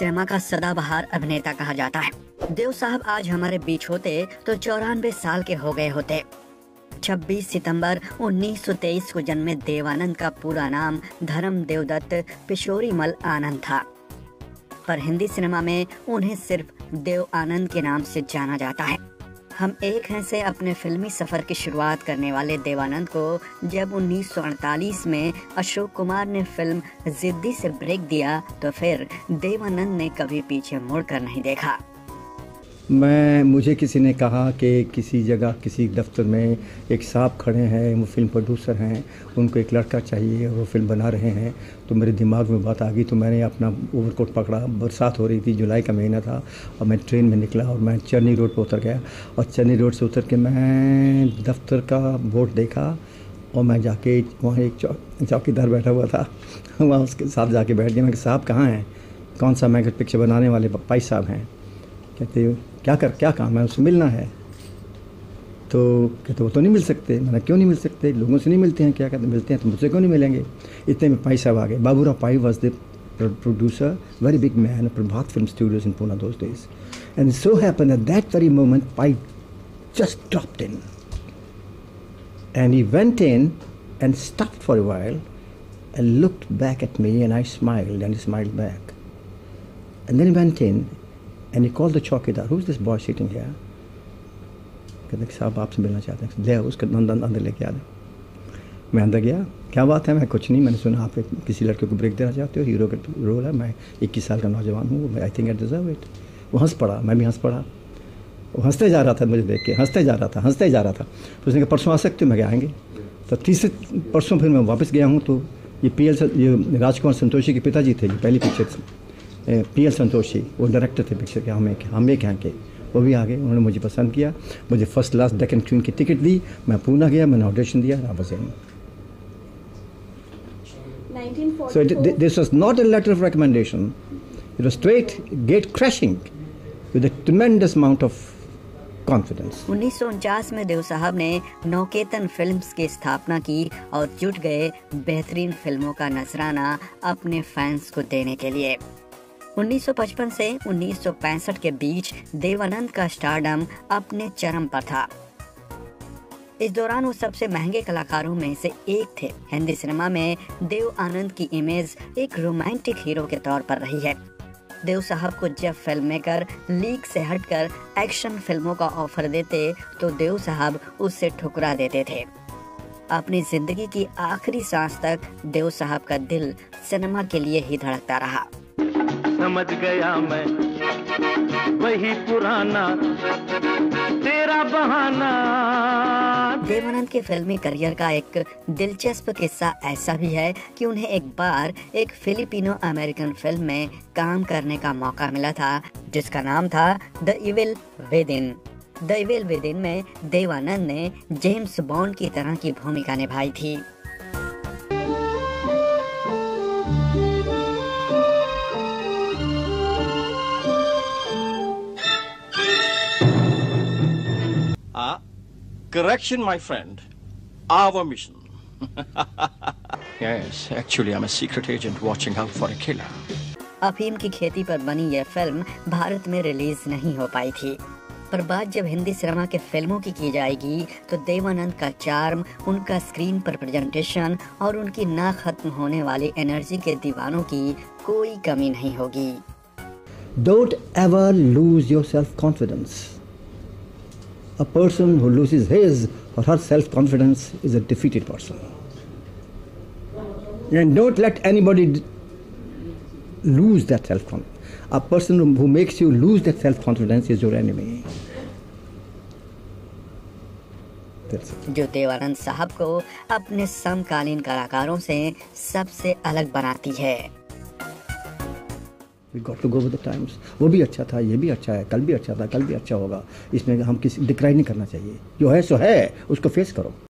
Cinema का सदाबहार अभिनेता कहा जाता है। देव साहब आज हमारे बीच होते तो 94 साल के हो गए होते। 26 सितंबर 1923 को जन्मे देवानंद का पूरा नाम धर्म देवदत्त पिशोरीमल आनंद था, पर हिंदी सिनेमा में उन्हें सिर्फ देव आनंद के नाम से जाना जाता है। हम एक हैं से अपने फिल्मी सफर की शुरुआत करने वाले देवानंद को जब 1948 में अशोक कुमार ने फिल्म जिद्दी से ब्रेक दिया तो फिर देवानंद ने कभी पीछे मुड़कर नहीं देखा। मुझे किसी ने कहा कि किसी जगह किसी दफ्तर में एक साहब खड़े हैं, वो फिल्म प्रोड्यूसर हैं, उनको एक लड़का चाहिए, वो फिल्म बना रहे हैं। तो मेरे दिमाग में बात आ गई, तो मैंने अपना ओवरकोट पकड़ा। बरसात हो रही थी, जुलाई का महीना था, और मैं ट्रेन में निकला और मैं चरनी रोड पर उतर गया। और चरनी रोड से उतर के मैं दफ्तर का बोर्ड देखा और मैं जाके वहाँ एक चौकीदार बैठा हुआ था, वहाँ उसके साथ जाके बैठ गया। मैं साहब कहाँ हैं? कौन सा? मैं पिक्चर बनाने वाले भाई साहब हैं। कहते क्या काम है? उससे मिलना है। तो कहते वो तो नहीं मिल सकते। मैंने क्यों नहीं मिल सकते? लोगों से नहीं मिलते हैं। क्या कहते मिलते हैं तो मुझसे क्यों नहीं मिलेंगे? इतने में पाई साहब आ गए। Baburao Pai was the producer, very big man, Prabhat film studios in Pune those days. And so happened at that very moment, Pai just dropped in. And he went in and stopped for a while and looked back at me, and I smiled and he smiled back. And then he went in and he called the chowkidar, who's this boy sitting here? कहते साहब आपसे मिलना चाहते हैं। ले उसके अंदर लेके आ जाओ। मैं अंदर गया। क्या बात है? मैं कुछ नहीं, मैंने सुना आप किसी लड़के को ब्रेक देना चाहते हो, हीरो का रोल है, मैं 21 साल का नौजवान हूँ, I think I deserve it. वो हंस पड़ा, मैं भी हंस पड़ा। वो हंसते जा रहा था, मुझे देख के हंसते जा रहा था। तो उसने कहा परसों आ सकते हो? मैं आएंगे। तो तीसरे परसों फिर मैं वापस गया हूँ। तो ये राजकुमार संतोषी के पिताजी थे, पहली पिक्चर PL संतोषी, वो डायरेक्टर थे पिक्चर के, हम एक यहाँ के। वो भी आ गए, उन्होंने मुझे पसंद किया, मुझे फर्स्ट क्लास डेक्कन क्वीन की टिकट दी। मैं पूना गया, मैंने ऑडिशन दिया, I was in. So this was not a letter of recommendation. It was straight gate crashing with a tremendous amount of confidence. 1949 में देव साहब ने नौकेतन फिल्म्स की स्थापना की और जुट गए बेहतरीन फिल्मों का नजराना अपने फैंस को देने के लिए। 1955 से 1965 के बीच देवानंद का स्टारडम अपने चरम पर था। इस दौरान वो सबसे महंगे कलाकारों में से एक थे। हिंदी सिनेमा में देव आनंद की इमेज एक रोमांटिक हीरो के तौर पर रही है। देव साहब को जब फिल्म मेकर लीग से हटकर एक्शन फिल्मों का ऑफर देते तो देव साहब उससे ठुकरा देते थे। अपनी जिंदगी की आखिरी सांस तक देव साहब का दिल सिनेमा के लिए ही धड़कता रहा। समझ गया मैं वही पुराना तेरा बहाना। देवानंद के फिल्मी करियर का एक दिलचस्प किस्सा ऐसा भी है कि उन्हें एक बार एक फिलिपिनो अमेरिकन फिल्म में काम करने का मौका मिला था जिसका नाम था the evil with in. The evil with in में देवानंद ने जेम्स बॉन्ड की तरह की भूमिका निभाई थी। Correction, my friend. Our mission. Yes, actually I'm a secret agent watching out for a killer. अफीम की खेती पर बनी यह फिल्म भारत में रिलीज नहीं हो पाई थी, पर बात जब हिंदी सिनेमा के फिल्मों की जाएगी तो देवानंद का चार्म, उनका स्क्रीन पर प्रेजेंटेशन और उनकी ना खत्म होने वाली एनर्जी के दीवानों की कोई कमी नहीं होगी। Don't ever lose your self-confidence. A person who loses his or her self-confidence is a defeated person. And don't let anybody lose that self-confidence. A person who makes you lose that self-confidence is your enemy. जो देवानंद साहब को अपने समकालीन कलाकारों से सबसे अलग बनाती है। We got to go with the times. वो भी अच्छा था, ये भी अच्छा है, कल भी अच्छा था, कल भी अच्छा होगा। इसमें हम किसी डिक्राइन नहीं करना चाहिए। जो है सो है, उसको फेस करो।